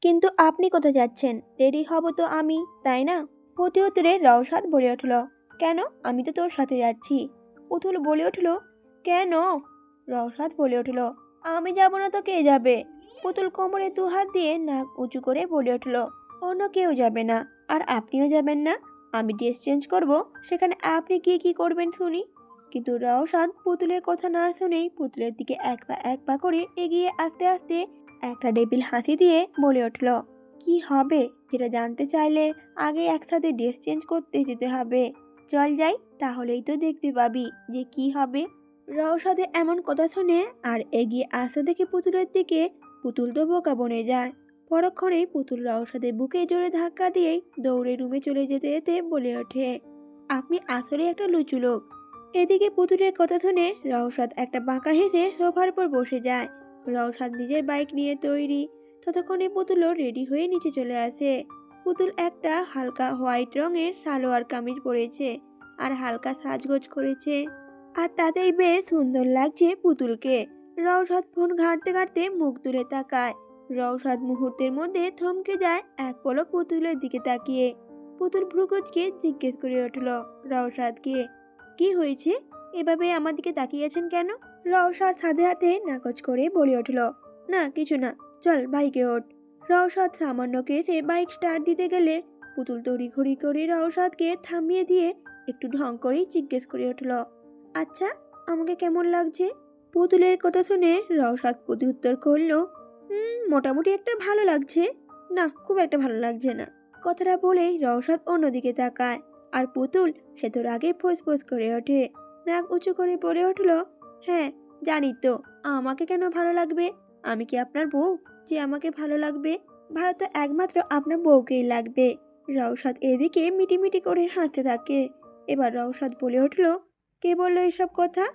কিন্তু আপনি কোথায় যাচ্ছেন? রেডি হব তো আমি, তাই না? প্রতি উত্তরে রওশাদ বলে উঠল, কেন? আমি তো তোর সাথে যাচ্ছি। পুতুল বলে উঠল, কেন? রওশাদ বলে উঠল, আমি যাব না তো কে যাবে? পুতুল কোমরে দু হাত দিয়ে নাক উঁচু করে বলে উঠল, অন্য কেউ যাবে না। আর আপনিও যাবেন না। আমি ড্রেস চেঞ্জ করব, সেখানে আপনি কি করবেন শুনি। কিন্তু রওশাদ পুতুলের কথা না শুনেই পুতুলের দিকে এক পা করে এগিয়ে আস্তে আস্তে একটা ডেবিল হাসি দিয়ে বলে উঠল, কি হবে যেটা জানতে চাইলে আগে একসাথে ড্রেস চেঞ্জ করতে যেতে হবে। চল যাই, তাহলেই তো দেখতে পাবি যে কি হবে। রওশাদের এমন কথা শুনে আর এগিয়ে আসতে দেখে পুতুলের দিকে পুতুল তো বোকা বনে যায়। পরক্ষণেই পুতুল রওশাদের বুকে জোরে ধাক্কা দিয়েই দৌড়ে রুমে চলে যেতে যেতে বলে ওঠে, আপনি আসলে একটা লুচু লোক। এদিকে পুতুলের কথা শুনে রওশাদ একটা বাঁকা হেসে সোফার উপর বসে যায়। রওশাদ নিজের বাইক নিয়ে তৈরি। ততক্ষণে পুতুলও রেডি হয়ে নিচে চলে আসে। পুতুল একটা হালকা হোয়াইট রঙের সালোয়ার কামিজ পরেছে আর হালকা সাজগোজ করেছে, আর তাতেই বেশ সুন্দর লাগছে পুতুলকে। রওশাদ ফোন ঘাঁটতে ঘাঁটতে মুখ তুলে তাকায়। রওশাদ মুহূর্তের মধ্যে থমকে যায় এক পলক পুতুলের দিকে তাকিয়ে। পুতুল ভ্রুকুচকে জিজ্ঞেস করে উঠল রওশাদকে, কি হয়েছে? এভাবে আমার দিকে তাকিয়ে আছেন কেন? রওশাদ সাথে হাতে নাকচ করে বলে উঠল, না কিছু না, চল বাইকে ওঠ। রওশাদ সামান্য কেসে বাইক স্টার্ট দিতে গেলে পুতুল তড়িঘড়ি করে রওশাদকে থামিয়ে দিয়ে একটু ঢং করেই জিজ্ঞেস করে উঠল, আচ্ছা, আমাকে কেমন লাগছে? পুতুলের কথা শুনে রওশাদ প্রত্যুত্তর করল, মোটামুটি একটা ভালো লাগছে। না, খুব একটা ভালো লাগছে না। কথাটা বলেই রওশাদ অন্যদিকে তাকায়। আর পুতুল সে তো রাগে ফোঁস করে ওঠে। নাক উঁচু করে বলে উঠল, হ্যাঁ জানি তো, আমাকে কেন ভালো লাগবে? আমি কি আপনার বউ যে আমাকে ভালো লাগবে? ভালো তো একমাত্র আপনার বউকেই লাগবে। রওশাদ এদিকে মিটিমিটি করে হাসতে থাকে। এবার রওশাদ বলে উঠল, কে বললো এসব কথা?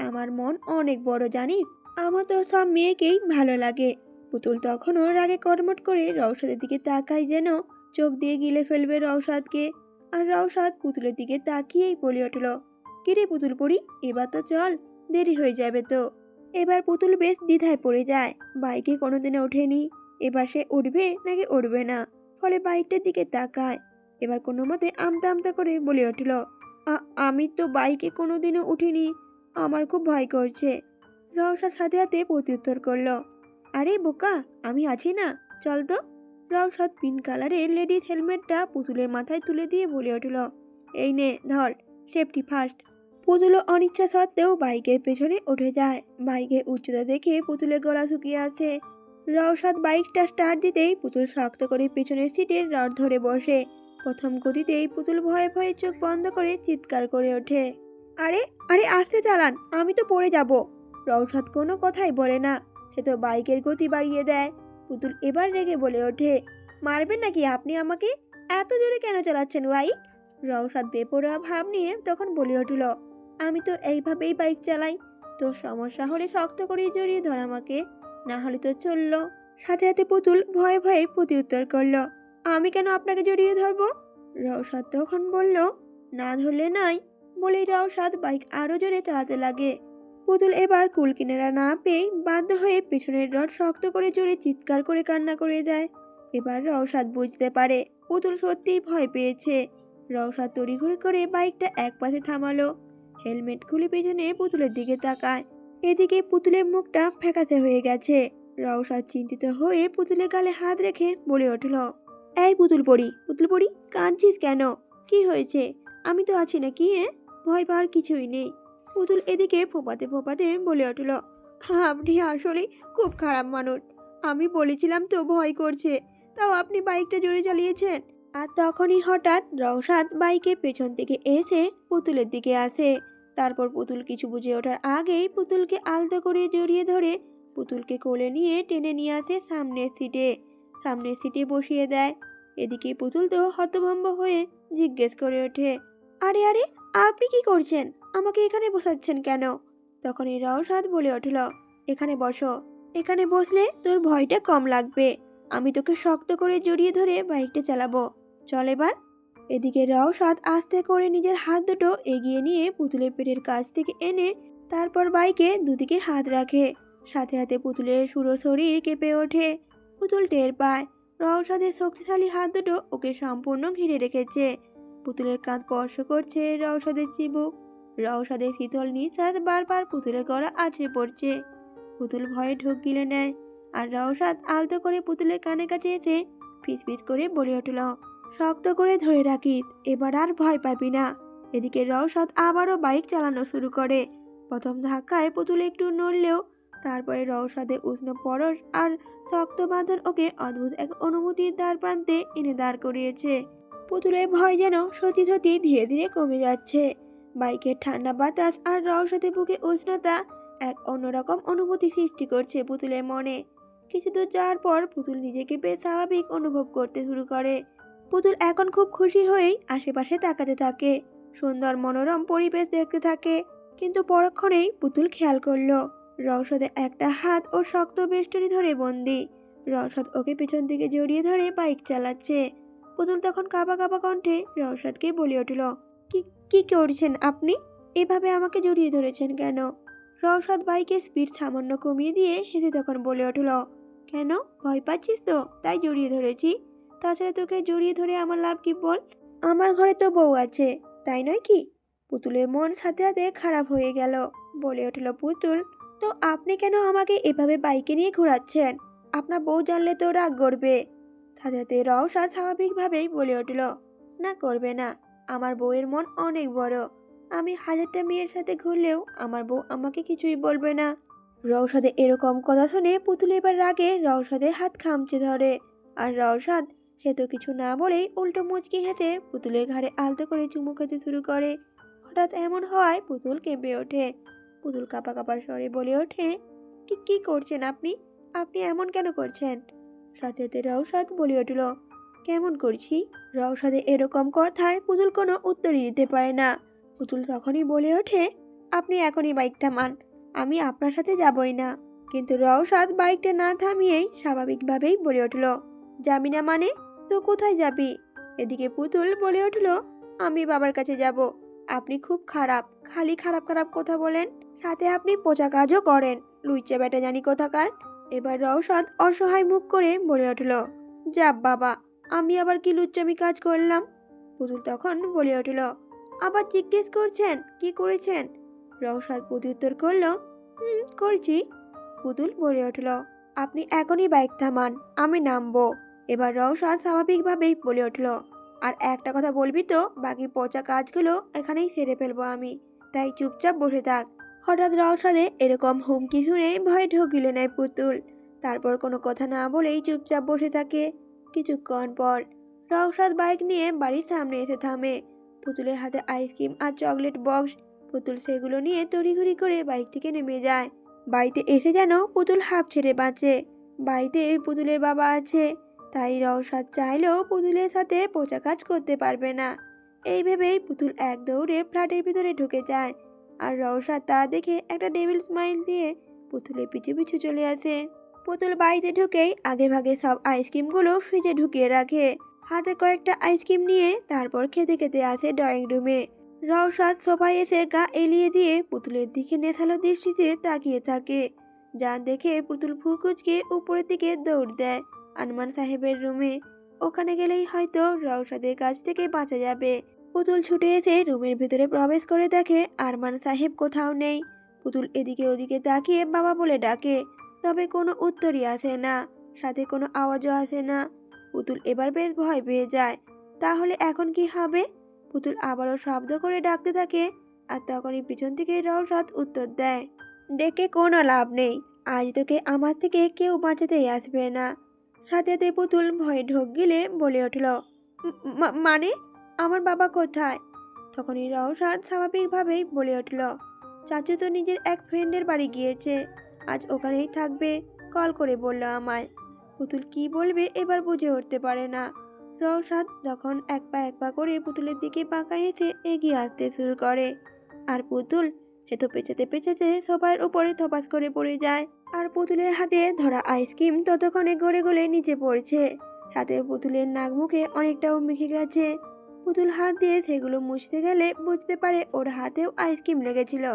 আমার মন অনেক বড় জানিস, আমার তো সব মেয়েকেই ভালো লাগে। পুতুল তখনও রাগে কটমট করে রওশাদের দিকে তাকায়, যেন চোখ দিয়ে গিলে ফেলবে রওশাদকে। আর রওশাদ পুতুলের দিকে তাকিয়েই বলে উঠল, কিরে পুতুল পড়ি, এবার তো চল, দেরি হয়ে যাবে তো। এবার পুতুল বেশ দ্বিধায় পড়ে যায়। বাইকে কোনোদিনও ওঠেনি, এবার সে উঠবে নাকি উঠবে না। ফলে বাইকটার দিকে তাকায়। এবার কোনো মতে আমতা আমতা করে বলে উঠল, আমি তো বাইকে কোনোদিনও উঠিনি, আমার খুব ভয় করছে। রওশাদ সাথে হাতে প্রত্যুত্তর করলো, আরে বোকা, আমি আছি না, চল তো। রওশাদ পিঙ্ক কালারের লেডিস হেলমেটটা পুতুলের মাথায় তুলে দিয়ে বলে উঠল, এই নে ধর, সেফটি ফার্স্ট। পুতুলও অনিচ্ছা সত্ত্বেও বাইকের পেছনে উঠে যায়। বাইকের উচ্চতা দেখে পুতুলের গলা শুকিয়ে আসে। রওশাদ বাইকটা স্টার্ট দিতেই পুতুল শক্ত করে পেছনের সিটের রড ধরে বসে। প্রথম গতিতেই পুতুল ভয়ে ভয়ে চোখ বন্ধ করে চিৎকার করে ওঠে, আরে আরে আস্তে চালান, আমি তো পড়ে যাব। রওশাদ কোনো কথাই বলে না, সে তো বাইকের গতি বাড়িয়ে দেয়। পুতুল এবার রেগে বলে ওঠে, মারবেন নাকি আপনি আমাকে? এত জোরে কেন চালাচ্ছেন বাইক? রওশাদ বেপরোয়া ভাব নিয়ে তখন বলে উঠল, আমি তো এইভাবেই বাইক চালাই, তোর সমস্যা হলে শক্ত করে জড়িয়ে ধর আমাকে, না হলে তো চললো। সাথে সাথে পুতুল ভয়ে ভয়ে প্রতিউত্তর করলো, আমি কেন আপনাকে জড়িয়ে ধরবো? রওশাদ তখন বলল, না ধরলে নাই, বলেই রওশাদ বাইক আরো জোরে চালাতে লাগে। পুতুল এবার কুল কিনারা না পেয়ে বাধ্য হয়ে পেছনের রড শক্ত করে জোরে চিৎকার করে কান্না করে দেয়। এবার রওশাদ বুঝতে পারে পুতুল সত্যিই ভয় পেয়েছে। রওশাদ তড়িঘড়ি করে বাইকটা এক পাশে থামালো। হেলমেট খুলে পেছনে পুতুলের দিকে তাকায়। এদিকে পুতুলের মুখটা ফ্যাকাশে হয়ে গেছে। রওশাদ চিন্তিত হয়ে পুতুলের গালে হাত রেখে বলে উঠল, এই পুতুল পড়ি, কাঁদছিস কেন? কি হয়েছে? আমি তো আছি নাকি, ভয় পাওয়ার কিছুই নেই। পুতুল এদিকে ফোপাতে ফোপাতে বলে উঠল, আপনি আসলে খুব খারাপ মানুষ। আমি বলেছিলাম তো ভয় করছে, তাও আপনি বাইকটা জোরে চালিয়েছেন। আর তখনই হঠাৎ রওশাদ বাইকে পেছন থেকে এসে পুতুলের দিকে আসে। তারপর পুতুল কিছু বুঝে ওঠার আগেই পুতুলকে আলতো করে জড়িয়ে ধরে পুতুলকে কোলে নিয়ে টেনে নিয়ে আসে সামনের সিটে বসিয়ে দেয়। এদিকে পুতুল তো হতভম্ব হয়ে জিজ্ঞেস করে ওঠে, আরে আরে, আপনি কি করছেন? আমাকে এখানে বসাচ্ছেন কেন? তখন এই রওশাদ বলে উঠল, এখানে বসো, এখানে বসলে তোর ভয়টা কম লাগবে। আমি তোকে শক্ত করে জড়িয়ে ধরে বাইকটা চালাবো, চল এবার। এদিকে রওশাদ আস্তে করে নিজের হাত দুটো এগিয়ে নিয়ে পুতুলের পেটের কাছ থেকে এনে তারপর বাইকে দুদিকে হাত রাখে। সাথে সাথে পুতুলের পুরো শরীর কেঁপে ওঠে। পুতুল টের পায় রওশাদের শক্তিশালী হাত দুটো ওকে সম্পূর্ণ ঘিরে রেখেছে। পুতুলের কাঁধ স্পর্শ করছে রওশাদের চিবুক। রওশাদের শীতল নিঃশ্বাস বারবার পুতুলের গলা আছড়ে পড়ছে। পুতুল ভয়ে ঢোক গিলে নেয়। আর রওশাদ আলতো করে পুতুলের কানের কাছে এসে ফিসফিস করে বলে উঠল, শক্ত করে ধরে রাখিস, এবার আর ভয় পাবি না। এদিকে রওশাদ আবারও বাইক চালানো শুরু করে। প্রথম ধাক্কায় পুতুল একটু নড়লেও তারপরে রওশাদের উষ্ণ পরশ আর শক্ত বাঁধন ওকে অদ্ভুত এক অনুভূতির দ্বার প্রান্তে এনে দাঁড় করিয়েছে। পুতুলের ভয় যেন সত্যি সত্যি ধীরে ধীরে কমে যাচ্ছে। বাইকের ঠান্ডা বাতাস আর রওশাদের বুকে উষ্ণতা এক অন্যরকম অনুভূতি সৃষ্টি করছে পুতুলের মনে। কিছু দূর যাওয়ার পর পুতুল নিজেকে বেশ স্বাভাবিক অনুভব করতে শুরু করে। পুতুল এখন খুব খুশি হয়েই আশেপাশে তাকাতে থাকে, সুন্দর মনোরম পরিবেশ দেখতে থাকে। কিন্তু পরক্ষণেই পুতুল খেয়াল করলো রওশাদের একটা হাত ও শক্ত বেষ্টনী ধরে বন্দি। রওশাদ ওকে পেছন থেকে জড়িয়ে ধরে বাইক চালাচ্ছে। পুতুল তখন কাঁপা কাঁপা কণ্ঠে রওশাদকে বলে উঠল, কি কি করছেন আপনি? এভাবে আমাকে জড়িয়ে ধরেছেন কেন? রওশাদ বাইকের স্পিড সামান্য কমিয়ে দিয়ে হেসে তখন বলে উঠল, কেন, ভয় পাচ্ছিস তো তাই জড়িয়ে ধরেছি? তাছাড়া তোকে জড়িয়ে ধরে আমার লাভ কি বল? আমার ঘরে তো বউ আছে, তাই নয় কি? পুতুলের মন সাথে সাথে খারাপ হয়ে গেল। বলে উঠল পুতুল, তো আপনি কেন আমাকে এভাবে বাইকে নিয়ে ঘোরাচ্ছেন? আপনার বউ জানলে তো রাগ করবে। সাথে সাথে রওশাদ স্বাভাবিকভাবেই বলে উঠল, না, করবে না। আমার বউয়ের মন অনেক বড়। আমি হাজারটা মেয়ের সাথে ঘুরলেও আমার বউ আমাকে কিছুই বলবে না। রওশাদের এরকম কথা শুনে পুতুল এবার রাগে রওশাদের হাত খামচে ধরে। আর রওশাদ সে তো কিছু না বলেই উল্টো মুচকি হেসে পুতুলের ঘাড়ে আলতো করে চুমু খেতে শুরু করে। হঠাৎ এমন হওয়ায় পুতুল কেঁপে ওঠে। পুতুল কাঁপা কাঁপা স্বরে বলে ওঠে, কি কি করছেন আপনি? আপনি এমন কেন করছেন? সাথে সাথে রওশাদ বলে উঠল, কেমন করছি? রওশাদের এরকম কথায় পুতুল কোনো উত্তরই দিতে পারে না। পুতুল তখনই বলে ওঠে, আপনি এখনই বাইক থামান, আমি আপনার সাথে যাবই না। কিন্তু রওশাদ বাইকটা না থামিয়েই স্বাভাবিকভাবেই বলে উঠল, যাবি না মানে? তো কোথায় যাবি? এদিকে পুতুল বলে উঠল, আমি বাবার কাছে যাব। আপনি খুব খারাপ, খালি খারাপ খারাপ কথা বলেন, সাথে আপনি পচা কাজও করেন, লুইচা বেটা জানি কোথাকার। এবার রওশাদ অসহায় মুখ করে বলে উঠল, যা বাবা, আমি আবার কি লুচ্চামি কাজ করলাম? পুতুল তখন বলে উঠল, আবার জিজ্ঞেস করছেন কি করেছেন? রওশাদ প্রত্যুত্তর করল, করছি। পুতুল বলে উঠল, আপনি এখনই বাইক থামান, আমি নামবো। এবার রওশাদ স্বাভাবিকভাবেই বলে উঠল, আর একটা কথা বলবি তো, বাকি পচা কাজগুলো এখানেই সেরে ফেলবো আমি, তাই চুপচাপ বসে থাক। হঠাৎ রওশাদে এরকম হুমকি শুনে ভয়ে ঢোকিলে নেয় পুতুল। তারপর কোনো কথা না বলেই চুপচাপ বসে থাকে। কিছুক্ষণ পর রওশাদ বাইক নিয়ে বাড়ির সামনে এসে থামে। পুতুলের হাতে আইসক্রিম আর চকলেট বক্স। পুতুল সেগুলো নিয়ে তড়িঘড়ি করে বাইক থেকে নেমে যায়। বাড়িতে এসে যেন পুতুল হাঁপ ছেড়ে বাঁচে। বাড়িতে পুতুলের বাবা আছে, তাই রওশাদ চাইলেও পুতুলের সাথে পচা কাজ করতে পারবে না। এই ভেবেই পুতুল এক দৌড়ে ফ্ল্যাটের ভিতরে ঢুকে যায়। আর রওশাদ তা দেখে একটা ডেভিল স্মাইল দিয়ে পুতুলের পিছু পিছু চলে আসে। পুতুল বাড়িতে ঢুকেই আগে ভাগে সব আইসক্রিমগুলো ফ্রিজে ঢুকিয়ে রাখে। হাতে কয়েকটা আইসক্রিম নিয়ে তারপর খেতে খেতে আসে ড্রয়িং রুমে। রওশাদ সোফায় এসে গা এলিয়ে দিয়ে পুতুলের দিকে নেশালো দৃষ্টিতে তাকিয়ে থাকে। যা দেখে পুতুল ফুরকুচকে উপরের দিকে দৌড় দেয় আরমান সাহেবের রুমে। ওখানে গেলেই হয়তো রওশাদের কাছ থেকে বাঁচা যাবে। পুতুল ছুটে এসে রুমের ভিতরে প্রবেশ করে দেখে আরমান সাহেব কোথাও নেই। পুতুল এদিকে ওদিকে তাকিয়ে বাবা বলে ডাকে, তবে কোনো উত্তরই আসে না, সাথে কোনো আওয়াজও আসে না। পুতুল এবার বেশ ভয় পেয়ে যায়। তাহলে এখন কি হবে? পুতুল আবারও শব্দ করে ডাকতে থাকে। আর তখনই পিছন থেকে রওশাদ উত্তর দেয়, ডেকে কোনো লাভ নেই, আজ তোকে আমার থেকে কেউ বাঁচাতেই আসবে না। সাথে সাথে পুতুল ভয়ে ঢোক গিলে বলে উঠল, মানে আমার বাবা কোথায়? তখনই রওশাদ স্বাভাবিকভাবেই বলে উঠল, চাচু তো নিজের এক ফ্রেন্ডের বাড়ি গিয়েছে, আজ ওখানেই থাকবে, কল করে বলল আমায়। পুতুল কি বলবে এবার বুঝে উঠতে পারে না। রওশাদ তখন এক পা করে পুতুলের দিকে পাকা হেঁটে এগিয়ে আসতে শুরু করে। আর পুতুল সে তো পেঁচাতে পেঁচাতে সোফার উপরে থপাস করে পড়ে যায়। আর পুতুলের হাতে ধরা আইসক্রিম ততক্ষণে গলে গলে নিচে পড়ছে। সাথে পুতুলের নাক মুখে অনেকটাও মেখে গেছে। পুতুল হাত দিয়ে সেগুলো মুছতে গেলে বুঝতে পারে ওর হাতেও আইসক্রিম লেগেছিল,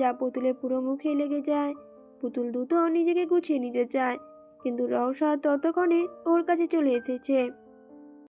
যা পুতুলের পুরো মুখে লেগে যায়। পুতুল দ্রুত নিজেকে গুছিয়ে নিতে চায়, কিন্তু রওশাদ ততক্ষণে ওর কাছে চলে এসেছে।